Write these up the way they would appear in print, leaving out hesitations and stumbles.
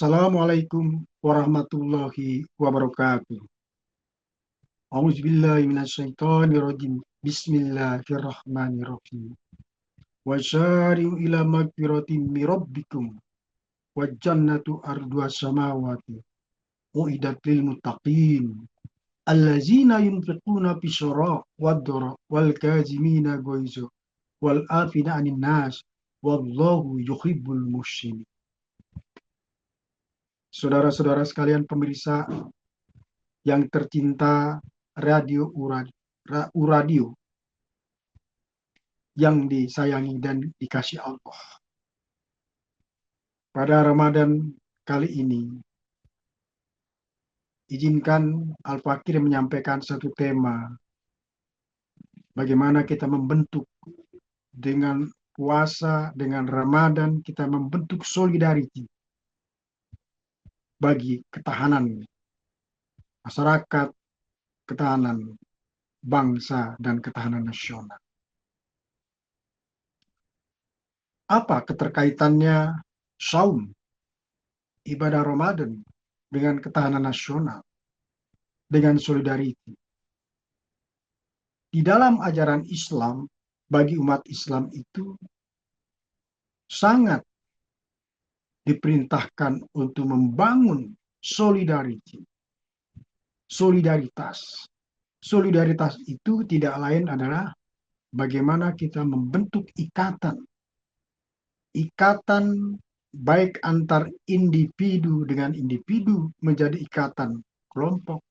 Assalamualaikum warahmatullahi wabarakatuh. A'udzubillahi minasyaitonirrajim. Bismillahirrahmanirrahim. Wa syari'u ila magfiratin min rabbikum wa jannatu arduha samawati uiddat lil muttaqin allazina yunfiquna fis saraa wad dara wal kazimina ghaiza wal afina 'anil nas wallahu yuhibbul muhsinin. Saudara-saudara sekalian pemirsa yang tercinta, radio yang disayangi dan dikasih Allah. Pada Ramadan kali ini, izinkan Al-Fakir menyampaikan satu tema, bagaimana kita membentuk dengan puasa, dengan Ramadan, kita membentuk solidarity bagi ketahanan masyarakat, ketahanan bangsa, dan ketahanan nasional. Apa keterkaitannya saum, ibadah Ramadan, dengan ketahanan nasional, dengan solidarity? Di dalam ajaran Islam, bagi umat Islam itu sangat diperintahkan untuk membangun solidarity, solidaritas. Solidaritas itu tidak lain adalah bagaimana kita membentuk ikatan baik antar individu dengan individu menjadi ikatan kelompok,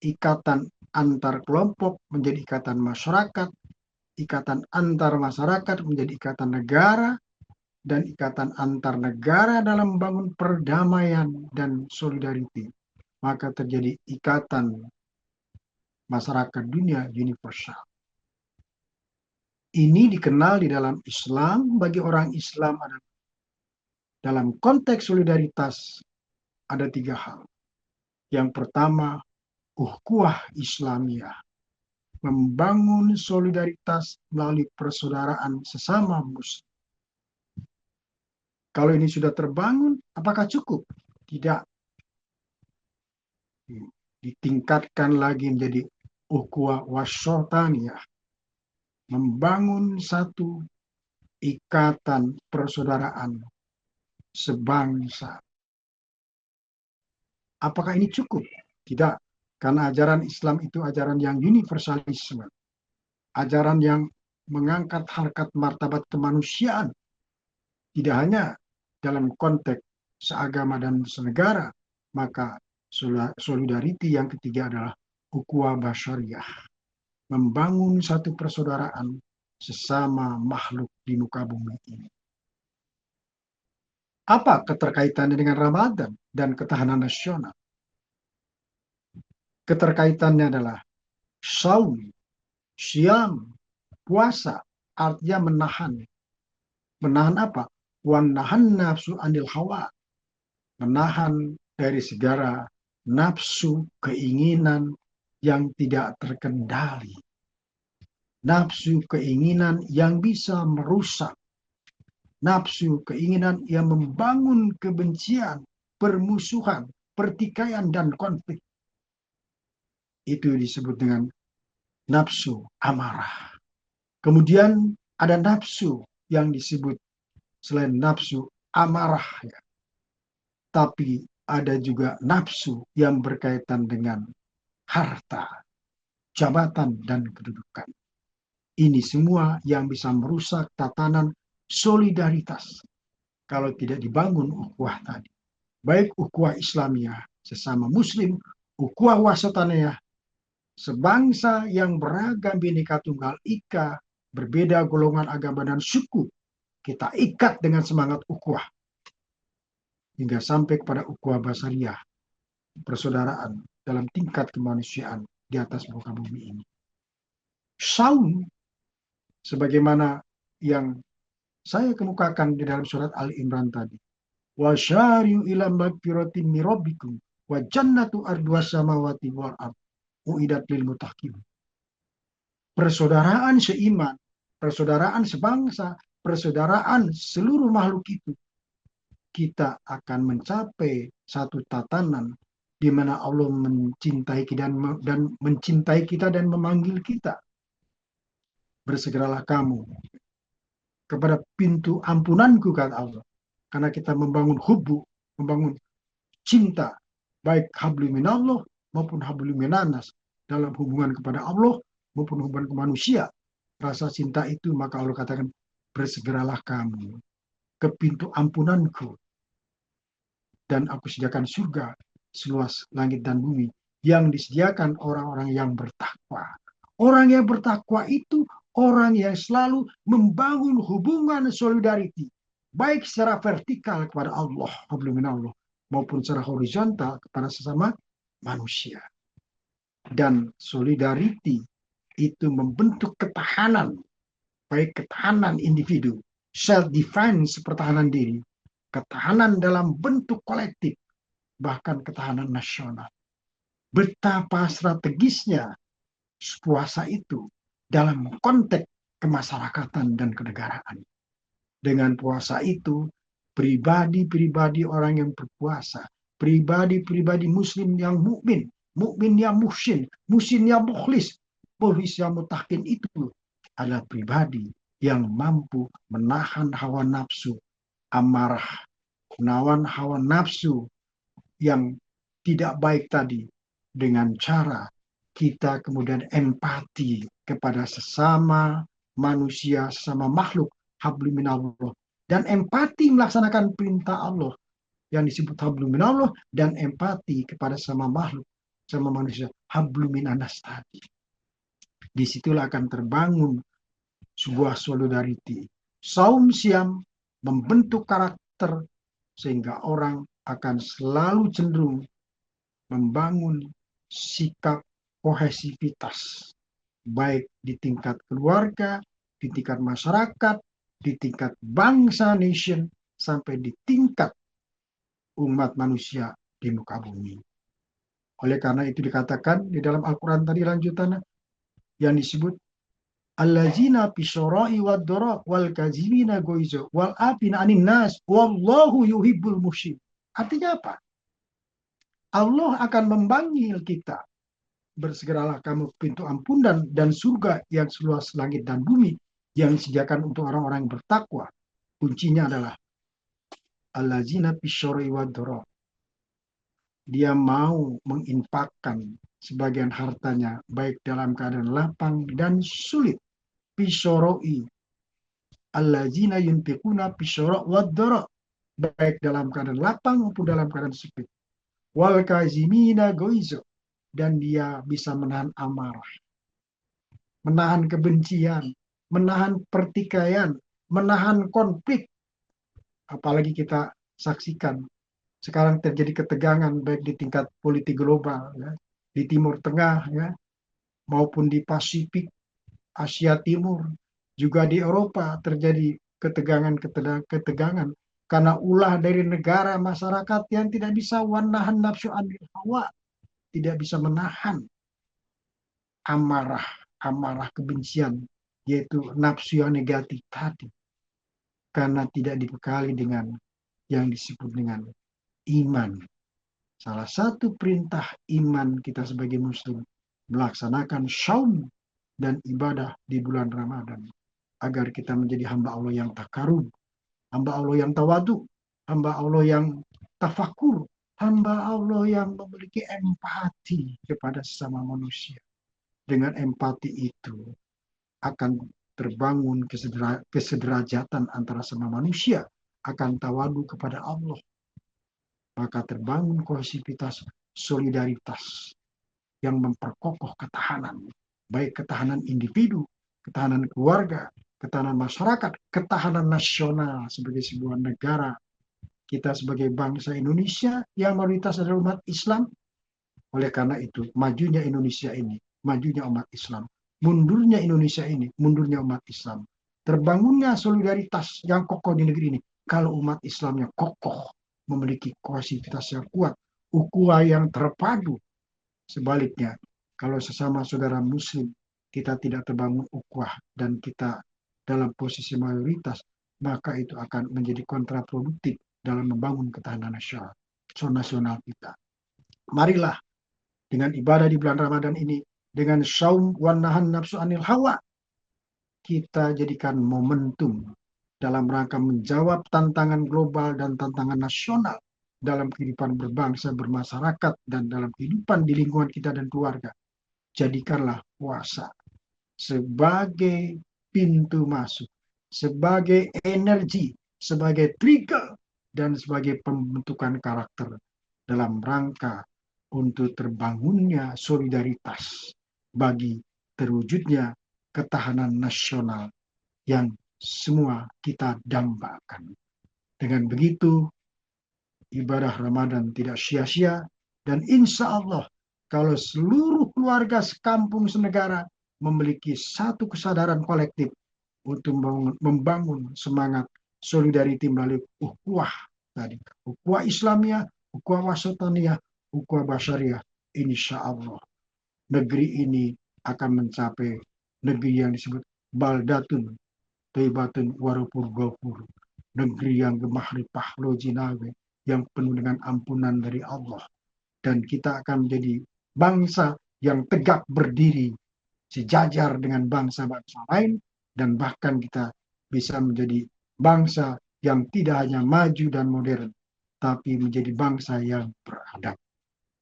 ikatan antar kelompok menjadi ikatan masyarakat, ikatan antar masyarakat menjadi ikatan negara, dan ikatan antar negara dalam membangun perdamaian dan solidarity. Maka terjadi ikatan masyarakat dunia universal. Ini dikenal di dalam Islam, bagi orang Islam adalah dalam konteks solidaritas ada 3 hal. Yang pertama, ukhuwah Islamiyah, membangun solidaritas melalui persaudaraan sesama muslim. Kalau ini sudah terbangun, apakah cukup? Tidak. Ditingkatkan lagi menjadi ukhuwah wasyataniyah, membangun satu ikatan persaudaraan sebangsa. Apakah ini cukup? Tidak. Karena ajaran Islam itu ajaran yang universalisme. Ajaran yang mengangkat harkat martabat kemanusiaan. Tidak hanya dalam konteks seagama dan senegara. Maka solidarity yang ketiga adalah ukhuwah basyariyah. Membangun satu persaudaraan sesama makhluk di muka bumi ini. Apa keterkaitannya dengan Ramadan dan ketahanan nasional? Keterkaitannya adalah saum, siam, puasa, artinya menahan. Menahan apa? Wanahan nafsu anil hawa. Menahan dari segala nafsu, keinginan yang tidak terkendali. Nafsu, keinginan yang bisa merusak. Nafsu, keinginan yang membangun kebencian, permusuhan, pertikaian, dan konflik. Itu disebut dengan nafsu amarah. Kemudian ada nafsu yang disebut selain nafsu amarah, ya. Tapi ada juga nafsu yang berkaitan dengan harta, jabatan, dan kedudukan. Ini semua yang bisa merusak tatanan solidaritas kalau tidak dibangun ukhuwah tadi. Baik ukhuwah Islamiyah sesama muslim, ukhuwah wasataniyah sebangsa yang beragam bineka tunggal ika, berbeda golongan agama dan suku, kita ikat dengan semangat ukhuwah hingga sampai kepada ukhuwah basyariyah, persaudaraan dalam tingkat kemanusiaan di atas muka bumi ini. Saum, sebagaimana yang saya kemukakan di dalam surat Ali Imran tadi, wa syari'u ila magfiratin min rabbikum wa jannatu arduha samawati wal ardh uiddat lil muttaqin. Persaudaraan seiman, persaudaraan sebangsa, persaudaraan seluruh makhluk itu kita akan mencapai satu tatanan di mana Allah mencintai kita dan mencintai kita dan memanggil kita. Bersegeralah kamu kepada pintu ampunanku, kata Allah. Karena kita membangun hubu, membangun cinta, baik hablu minallah maupun hablu minanas, dalam hubungan kepada Allah maupun hubungan ke manusia. Rasa cinta itu, maka Allah katakan, bersegeralah kamu ke pintu ampunanku, dan aku sediakan surga seluas langit dan bumi yang disediakan orang-orang yang bertakwa. Orang yang bertakwa itu orang yang selalu membangun hubungan solidarity, baik secara vertikal kepada Allah, maupun secara horizontal kepada sesama manusia. Dan solidarity itu membentuk ketahanan, baik ketahanan individu, self-defense, pertahanan diri, ketahanan dalam bentuk kolektif, bahkan ketahanan nasional. Betapa strategisnya puasa itu dalam konteks kemasyarakatan dan kenegaraan. Dengan puasa itu, pribadi-pribadi orang yang berpuasa, pribadi-pribadi muslim yang mukmin, mukmin yang muhsin, muhsin yang mukhlis, mukhlis yang mutakin itu adalah pribadi yang mampu menahan hawa nafsu amarah, menawan hawa nafsu yang tidak baik tadi, dengan cara kita kemudian empati kepada sesama manusia, sesama makhluk hablu minallah, dan empati melaksanakan perintah Allah yang disebut hablu minallah, dan empati kepada sama makhluk, sama manusia hablu minanas tadi. Disitulah akan terbangun sebuah solidarity. Saum siam membentuk karakter sehingga orang akan selalu cenderung membangun sikap kohesivitas, baik di tingkat keluarga, di tingkat masyarakat, di tingkat bangsa nation, sampai di tingkat umat manusia di muka bumi. Oleh karena itu dikatakan di dalam Al-Quran tadi lanjutannya yang disebut allazina bisyara'i wad-dara wal kazimina goizo wal afina anin nas wallahu yuhibbul muhsin. Artinya apa? Allah akan memanggil kita, bersegeralah kamu pintu ampunan dan surga yang seluas langit dan bumi yang disediakan untuk orang-orang yang bertakwa. Kuncinya adalah allazina bisyara'i wad-dara. Dia mau menginfakkan sebagian hartanya baik dalam keadaan lapang dan sulit. Bisyara'i allazina yunfiquna bisyara' wad-dara, baik dalam keadaan lapang maupun dalam keadaan sempit. Wal kazimina goizo, dan dia bisa menahan amarah, menahan kebencian, menahan pertikaian, menahan konflik. Apalagi kita saksikan sekarang terjadi ketegangan baik di tingkat politik global, ya, di Timur Tengah, ya, maupun di Pasifik, Asia Timur, juga di Eropa terjadi ketegangan karena ulah dari negara masyarakat yang tidak bisa menahan nafsu anil hawa, tidak bisa menahan amarah kebencian, yaitu nafsu yang negatif tadi, karena tidak dibekali dengan yang disebut dengan iman. Salah satu perintah iman kita sebagai muslim melaksanakan syaum dan ibadah di bulan Ramadan agar kita menjadi hamba Allah yang takarub, hamba Allah yang tawadu, hamba Allah yang tafakur, hamba Allah yang memiliki empati kepada sesama manusia. Dengan empati itu akan terbangun kesederajatan antara sama manusia, akan tawadu kepada Allah. Maka terbangun kohesivitas, solidaritas yang memperkokoh ketahanan, baik ketahanan individu, ketahanan keluarga, ketahanan masyarakat, ketahanan nasional sebagai sebuah negara. Kita sebagai bangsa Indonesia yang mayoritas adalah umat Islam. Oleh karena itu, majunya Indonesia ini, majunya umat Islam. Mundurnya Indonesia ini, mundurnya umat Islam. Terbangunnya solidaritas yang kokoh di negeri ini, kalau umat Islamnya kokoh, memiliki kohesivitas yang kuat, ukhuwah yang terpadu. Sebaliknya, kalau sesama saudara muslim, kita tidak terbangun ukhuwah dan kita dalam posisi mayoritas, maka itu akan menjadi kontraproduktif dalam membangun ketahanan nasional kita. Marilah dengan ibadah di bulan Ramadan ini, dengan saum wan nahan nafsu anil hawa, kita jadikan momentum dalam rangka menjawab tantangan global dan tantangan nasional dalam kehidupan berbangsa, bermasyarakat, dan dalam kehidupan di lingkungan kita dan keluarga. Jadikanlah puasa sebagai pintu masuk, sebagai energi, sebagai trigger, dan sebagai pembentukan karakter dalam rangka untuk terbangunnya solidaritas bagi terwujudnya ketahanan nasional yang semua kita dambakan. Dengan begitu, ibadah Ramadan tidak sia-sia, dan insya Allah kalau seluruh keluarga sekampung senegara memiliki satu kesadaran kolektif untuk membangun semangat solidarity melalui ukhuwah tadi, ukhuwah Islamiyah, ukhuwah wasataniyah, ukhuwah basyariah, insya Allah negeri ini akan mencapai negeri yang disebut baldatun thayyibatun warupur ghafur, negeri yang gemah ripah lojinawe, yang penuh dengan ampunan dari Allah. Dan kita akan menjadi bangsa yang tegak berdiri sejajar dengan bangsa-bangsa lain, dan bahkan kita bisa menjadi bangsa yang tidak hanya maju dan modern, tapi menjadi bangsa yang beradab.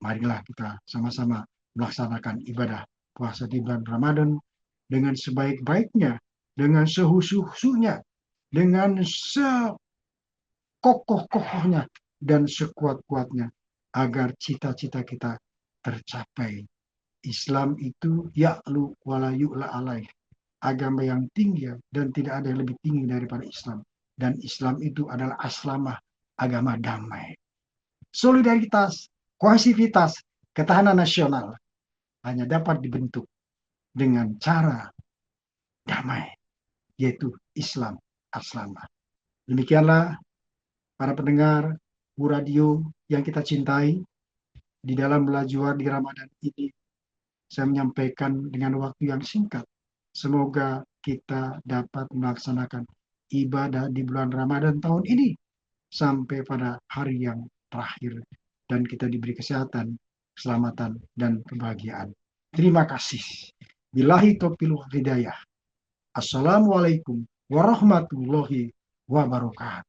Marilah kita sama-sama melaksanakan ibadah puasa di bulan Ramadan dengan sebaik-baiknya, dengan sehusu-husunya, dengan sekokoh-kokohnya, dan sekuat-kuatnya, agar cita-cita kita tercapai. Islam itu ya'lu wala yu'la alaih, agama yang tinggi dan tidak ada yang lebih tinggi daripada Islam. Dan Islam itu adalah aslamah, agama damai. Solidaritas, kohesivitas, ketahanan nasional hanya dapat dibentuk dengan cara damai, yaitu Islam aslamah. Demikianlah para pendengar Bu Radio yang kita cintai, di dalam belajar di Ramadan ini saya menyampaikan dengan waktu yang singkat. Semoga kita dapat melaksanakan ibadah di bulan Ramadan tahun ini sampai pada hari yang terakhir, dan kita diberi kesehatan, keselamatan, dan kebahagiaan. Terima kasih. Billahi taufiq wal hidayah. Assalamualaikum warahmatullahi wabarakatuh.